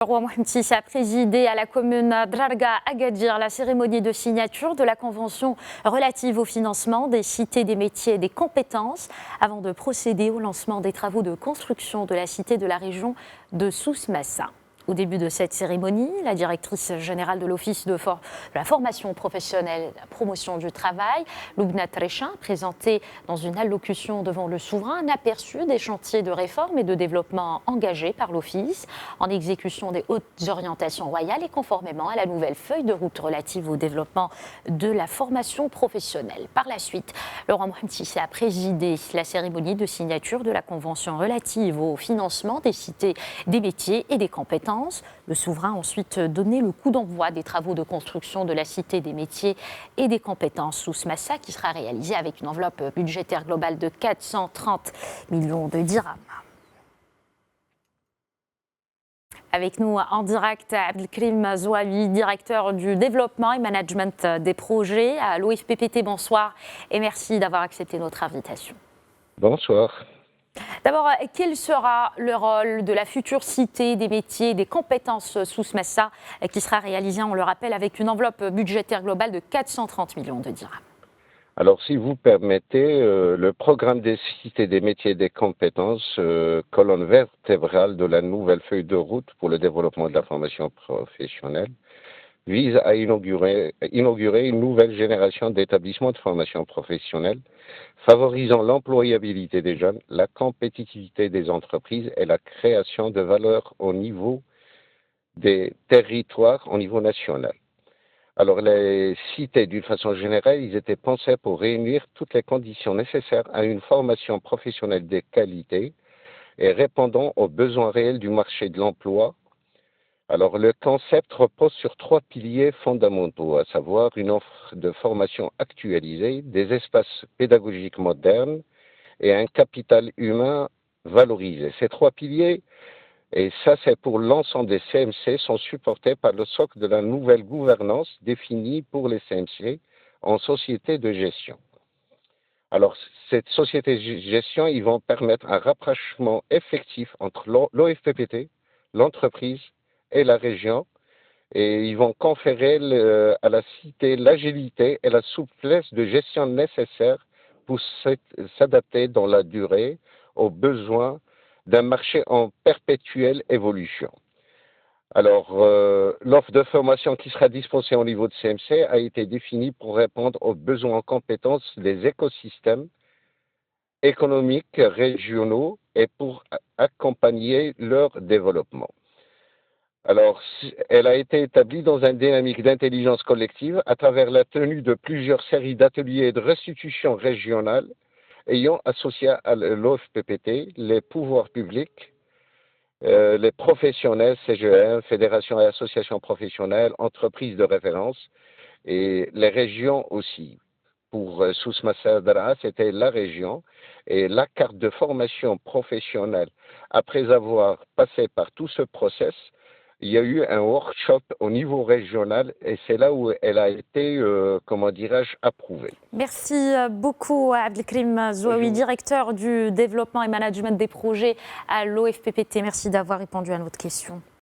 Le roi Mohamed VI a présidé à la commune d'Arga Agadir la cérémonie de signature de la convention relative au financement des cités des métiers et des compétences avant de procéder au lancement des travaux de construction de la cité de la région de Souss Massa. Au début de cette cérémonie, la directrice générale de l'Office de la formation professionnelle et de la promotion du travail, Loubna Tréchin, présentait dans une allocution devant le souverain un aperçu des chantiers de réforme et de développement engagés par l'Office en exécution des hautes orientations royales et conformément à la nouvelle feuille de route relative au développement de la formation professionnelle. Par la suite, le roi Mohamed VI a présidé la cérémonie de signature de la convention relative au financement des cités, des métiers et des compétences. Le souverain a ensuite donné le coup d'envoi des travaux de construction de la cité des métiers et des compétences Souss Massa qui sera réalisée avec une enveloppe budgétaire globale de 430 millions de dirhams. Avec nous en direct, Abdelkrim Zouavi, directeur du développement et management des projets à l'OFPPT. Bonsoir et merci d'avoir accepté notre invitation. Bonsoir. D'abord, quel sera le rôle de la future cité des métiers et des compétences Souss Massa qui sera réalisée, on le rappelle, avec une enveloppe budgétaire globale de 430 millions de dirhams? Alors, si vous permettez, le programme des cités des métiers et des compétences, colonne vertébrale de la nouvelle feuille de route pour le développement de la formation professionnelle, vise à inaugurer une nouvelle génération d'établissements de formation professionnelle, favorisant l'employabilité des jeunes, la compétitivité des entreprises et la création de valeur au niveau des territoires au niveau national. Alors, les cités, d'une façon générale, ils étaient pensés pour réunir toutes les conditions nécessaires à une formation professionnelle de qualité et répondant aux besoins réels du marché de l'emploi. Alors, le concept repose sur trois piliers fondamentaux, à savoir une offre de formation actualisée, des espaces pédagogiques modernes et un capital humain valorisé. Ces trois piliers, et ça c'est pour l'ensemble des CMC, sont supportés par le socle de la nouvelle gouvernance définie pour les CMC en société de gestion. Alors, cette société de gestion, ils vont permettre un rapprochement effectif entre l'OFPPT, l'entreprise et la région, et ils vont conférer à la cité l'agilité et la souplesse de gestion nécessaires pour s'adapter dans la durée aux besoins d'un marché en perpétuelle évolution. Alors, l'offre de formation qui sera dispensée au niveau de CMC a été définie pour répondre aux besoins en compétences des écosystèmes économiques régionaux et pour accompagner leur développement. Alors, elle a été établie dans une dynamique d'intelligence collective à travers la tenue de plusieurs séries d'ateliers de restitution régionale ayant associé à l'OFPPT les pouvoirs publics, les professionnels, CGM, fédérations et associations professionnelles, entreprises de référence et les régions aussi. Pour Souss Massa Dara, c'était la région et la carte de formation professionnelle. Après avoir passé par tout ce process, il y a eu un workshop au niveau régional et c'est là où elle a été, comment dirais-je, approuvée. Merci beaucoup Abdelkrim Zouavi, directeur du développement et management des projets à l'OFPPT. Merci d'avoir répondu à notre question.